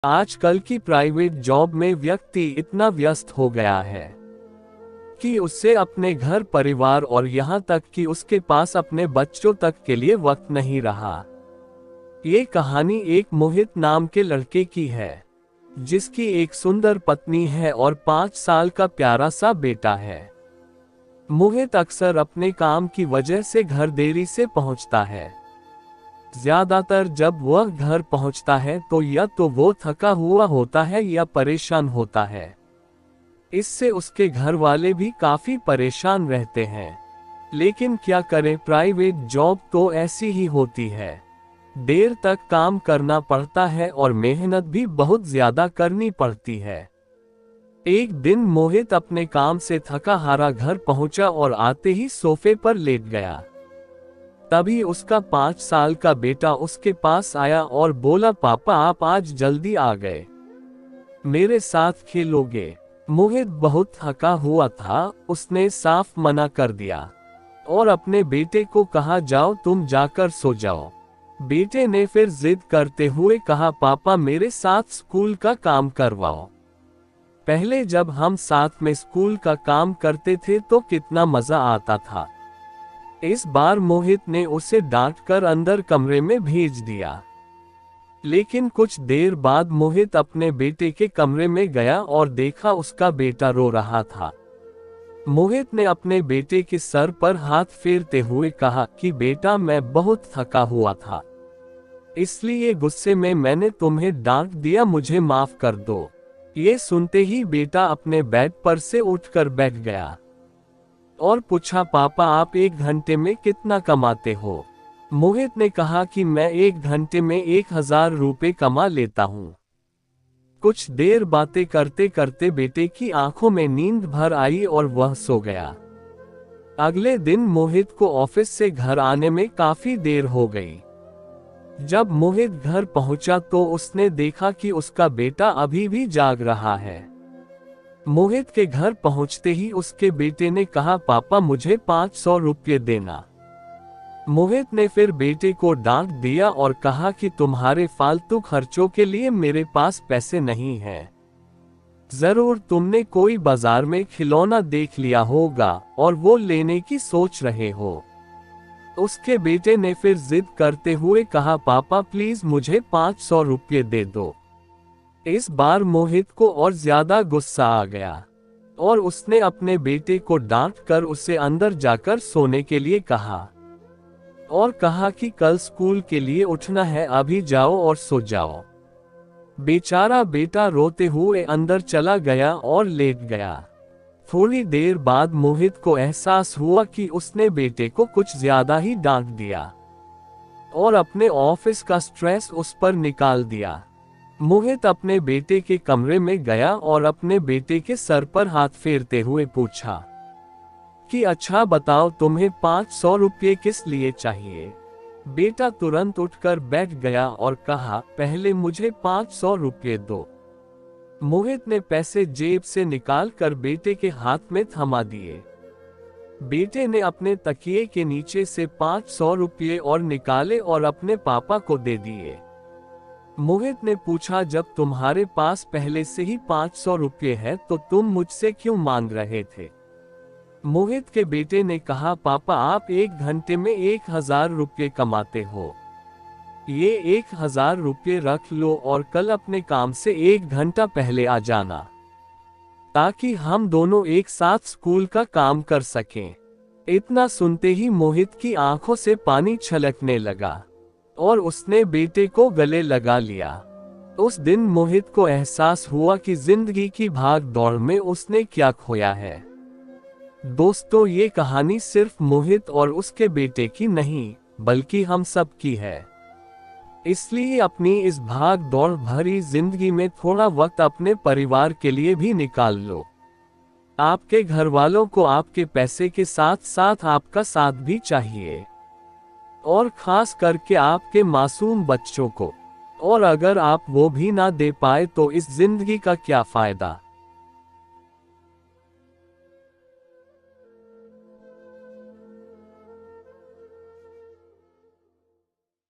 आजकल की private job में व्यक्ति इतना व्यस्त हो गया है कि उससे अपने घर परिवार और यहाँ तक कि उसके पास अपने बच्चों तक के लिए वक्त नहीं रहा। ये कहानी एक मोहित नाम के लड़के की है, जिसकी एक सुंदर पत्नी है और 5 साल का प्यारा सा बेटा है। मोहित अक्सर अपने काम की वजह से घर देरी से पहुंचता है। ज्यादातर जब वह घर पहुंचता है तो या तो वो थका हुआ होता है या परेशान होता है। इससे उसके घर वाले भी काफी परेशान रहते हैं। लेकिन क्या करें, प्राइवेट जॉब तो ऐसी ही होती है। देर तक काम करना पड़ता है और मेहनत भी बहुत ज्यादा करनी पड़ती है। एक दिन मोहित अपने काम से थका हारा घर पहुंचा और आते ही सोफे पर लेट गया। तभी उसका 5 साल का बेटा उसके पास आया और बोला, पापा आप आज जल्दी आ गए, मेरे साथ खेलोगे? मोहित बहुत थका हुआ था, उसने साफ मना कर दिया और अपने बेटे को कहा, जाओ तुम जाकर सो जाओ। बेटे ने फिर जिद करते हुए कहा, पापा मेरे साथ स्कूल का काम करवाओ। पहले जब हम साथ में स्कूल का काम करते थे तो कितना मजा आता था। इस बार मोहित ने उसे डांटकर अंदर कमरे में भेज दिया। लेकिन कुछ देर बाद मोहित अपने बेटे के कमरे में गया और देखा उसका बेटा रो रहा था। मोहित ने अपने बेटे के सर पर हाथ फेरते हुए कहा कि बेटा मैं बहुत थका हुआ था, इसलिए गुस्से में मैंने तुम्हें डांट दिया, मुझे माफ कर दो। ये सुनते ही बेटा अपने बेड पर से उठकर बैठ गया और पूछा, पापा आप 1 घंटे में कितना कमाते हो? मोहित ने कहा कि मैं 1 घंटे में 1000 रुपए कमा लेता हूँ। कुछ देर बातें करते करते बेटे की आंखों में नींद भर आई और वह सो गया। अगले दिन मोहित को ऑफिस से घर आने में काफी देर हो गई। जब मोहित घर पहुंचा तो उसने देखा कि उसका बेटा अभी भी जाग रहा है। मोहित के घर पहुंचते ही उसके बेटे ने कहा, पापा मुझे 500 रुपये देना। मोहित ने फिर बेटे को डांट दिया और कहा कि तुम्हारे फालतू खर्चों के लिए मेरे पास पैसे नहीं हैं। जरूर तुमने कोई बाजार में खिलौना देख लिया होगा और वो लेने की सोच रहे हो। उसके बेटे ने फिर जिद करते हुए कहा, पापा प्लीज मुझे 500 रुपये दे दो। इस बार मोहित को और ज्यादा गुस्सा आ गया और उसने अपने बेटे को डांट कर उसे अंदर जाकर सोने के लिए कहा और कहा कि कल स्कूल के लिए उठना है, अभी जाओ और सो जाओ। बेचारा बेटा रोते हुए अंदर चला गया और लेट गया। थोड़ी देर बाद मोहित को एहसास हुआ कि उसने बेटे को कुछ ज्यादा ही डांट दिया और अपने ऑफिस का स्ट्रेस उस पर निकाल दिया। मोहित अपने बेटे के कमरे में गया और अपने बेटे के सर पर हाथ फेरते हुए पूछा कि अच्छा बताओ तुम्हें 500 रुपये किस लिए चाहिए? बेटा तुरंत उठकर बैठ गया और कहा, पहले मुझे 500 रुपये दो। मोहित ने पैसे जेब से निकालकर बेटे के हाथ में थमा दिए। बेटे ने अपने तकिए के नीचे से 500 रुपये और निकाले और अपने पापा को दे दिए। मोहित ने पूछा, जब तुम्हारे पास पहले से ही 500 रुपये है तो तुम मुझसे क्यों मांग रहे थे? मोहित के बेटे ने कहा, पापा आप 1 घंटे में 1000 रुपये कमाते हो, ये 1000 रुपये रख लो और कल अपने काम से 1 घंटा पहले आ जाना, ताकि हम दोनों एक साथ स्कूल का काम कर सकें। इतना सुनते ही मोहित की आंखों से पानी छलकने लगा और उसने बेटे को गले लगा लिया। उस दिन मोहित को एहसास हुआ कि जिंदगी की भाग दौड़ में उसने क्या खोया है। दोस्तों, ये कहानी सिर्फ मोहित और उसके बेटे की नहीं, बल्कि हम सब की है। इसलिए अपनी इस भाग दौड़ भरी जिंदगी में थोड़ा वक्त अपने परिवार के लिए भी निकाल लो। आपके घर वालों को आपके पैसे के साथ साथ आपका साथ भी चाहिए, और खास करके आपके मासूम बच्चों को। और अगर आप वो भी ना दे पाए तो इस जिंदगी का क्या फायदा।